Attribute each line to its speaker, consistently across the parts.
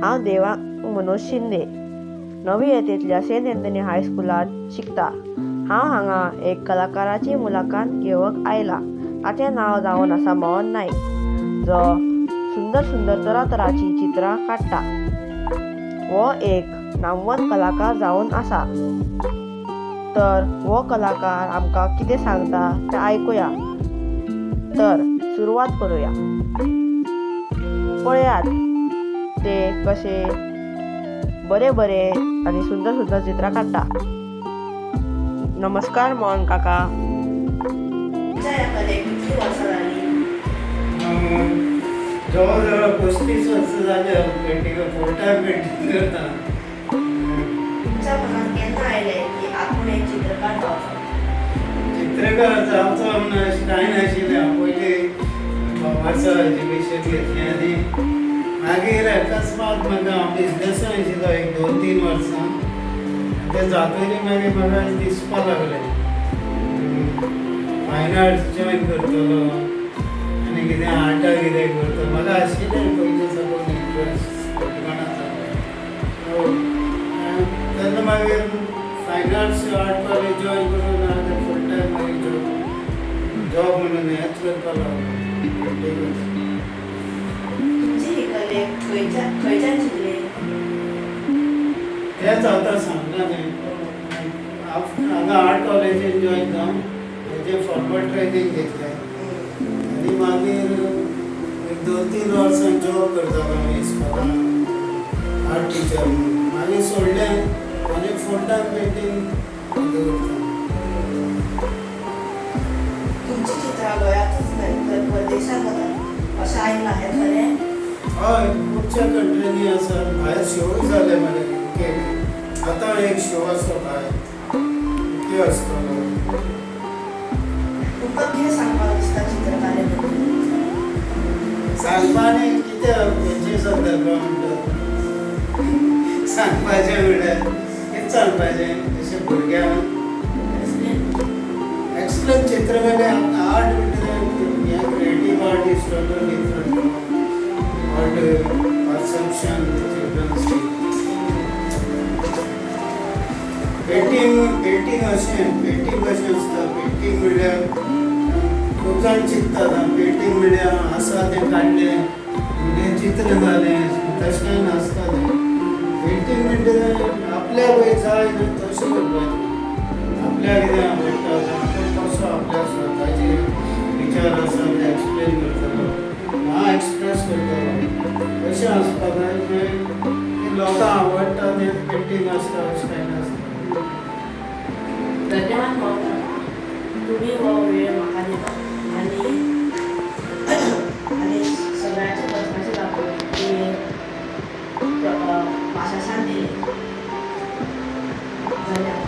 Speaker 1: हांव देवांग मनोज शिंदे नवी येतेंतल्या Saint Anthony हायस्कुलांत शिकता। हांव हांगा एक कलाकाराची मुलाखत घेवंक आयला। ताचें नांव जावन आसा मोहन नाईक, जो सुंदर सुंदर तरातरांची चित्रां काडटा। हो एक नामवंत कलाकार जावन आसा। तर हो कलाकार आमकां कितें सांगता तें आयकुया। तर सुरवात करुया। पळयात ते कशे बरे बरे आनी सुंदर सुंदर चित्रां काडटा। नमस्कार मोहन काका। तुमच्या ह्या कलेक कितलीं वर्सां जालीं?
Speaker 2: जवळ जवळ 35 वर्सां जाली पेंटिंग फुल टायम पेंटिंग करता।
Speaker 1: तुमच्या मनात केन्ना आयलें की आपूण एक चित्रकार जावचो?
Speaker 2: चित्रकार जावचो म्हण अशें कांय नाशिल्लें। हांव पयलीं कॉमर्साचें एज्युकेशन घेतलें आनी मागीर अकस्मात म्हाका हांव बिजनसान आशिल्लो एक 2-3 वर्सां। तें जातकीर मागीर म्हाका दिसपाक लागलें फायन आर्ट्स जॉयन करतलो आनी कितें आर्टाक कितें करतलो। म्हाका आशिल्लें पयलीं साकून इंट्रस्ट तेन्ना मागीर फायन आर्ट्स आर्ट कॉलेज जॉयन करून हांवें फूल टायम मागीर जॉब म्हणून हेंच करपाक लागलो।
Speaker 1: तुमची ही कलेक खंयच्यान शिकली?
Speaker 2: तेंच आतां सांगला न्ही। हांगा आर्ट कॉलेजीन जॉयन जावन तेजें फॉर्मल ट्रेनींग घेतलें आनी मागीर एक 2-3 वर्सां जॉब करतालो हांव इस्कॉलान आर्ट टिचर म्हणून। मागीर सोडलें आनी फूल टायम पेंटींग करता।
Speaker 1: तुमची चित्रां गोंयांतूच न्हय तर परदेशांत वतात अशें आयलां, हें खरें?
Speaker 2: हय, खुबश्या कंट्रीनी आसा। भायर शोय जाले मरे यूकेक। आतां एक शो आसा भायर यूके आसतलो।
Speaker 1: तुमकां कितें सांगपाक दिसता चित्रकारे बद्दल?
Speaker 2: सांगपानी कितें हेचे संदर्भांत म्हणटा सांगपाचें म्हणल्यार कितें सांगपाचें जशें भुरग्यांक एक्सप्लेन चित्रकले आर्ट म्हणजे creative art is total different art perception children's painting अशें आसता। पेंटींग म्हणल्यार खूब जाण चिंततात पेंटींग म्हणल्यार आसा तें काडलें म्हणजे चित्र जालें तशें कांय नासता तें। पेंटींग म्हणजे आपल्याक पळय जाय न्हू तशें करपाचें। आपल्याक कितें आवडटा आपूण कसो आपल्या स्वताचे विचार आसा ते एक्सप्लेन करतलो ना एक्सप्रेस करतलो तशें आसपाक जाय। तें लोकांक आवडटा तें पेंटींग आसता अशें कांय नासता।
Speaker 1: धन्यवाद मोहन, तुम्ही हो वेळ म्हाका दिलो आनी सगळ्यांचे प्रस्नाचे लागून तुमी भाशाशान दिली। धन्यवाद।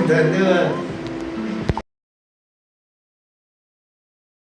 Speaker 2: धन्यवाद।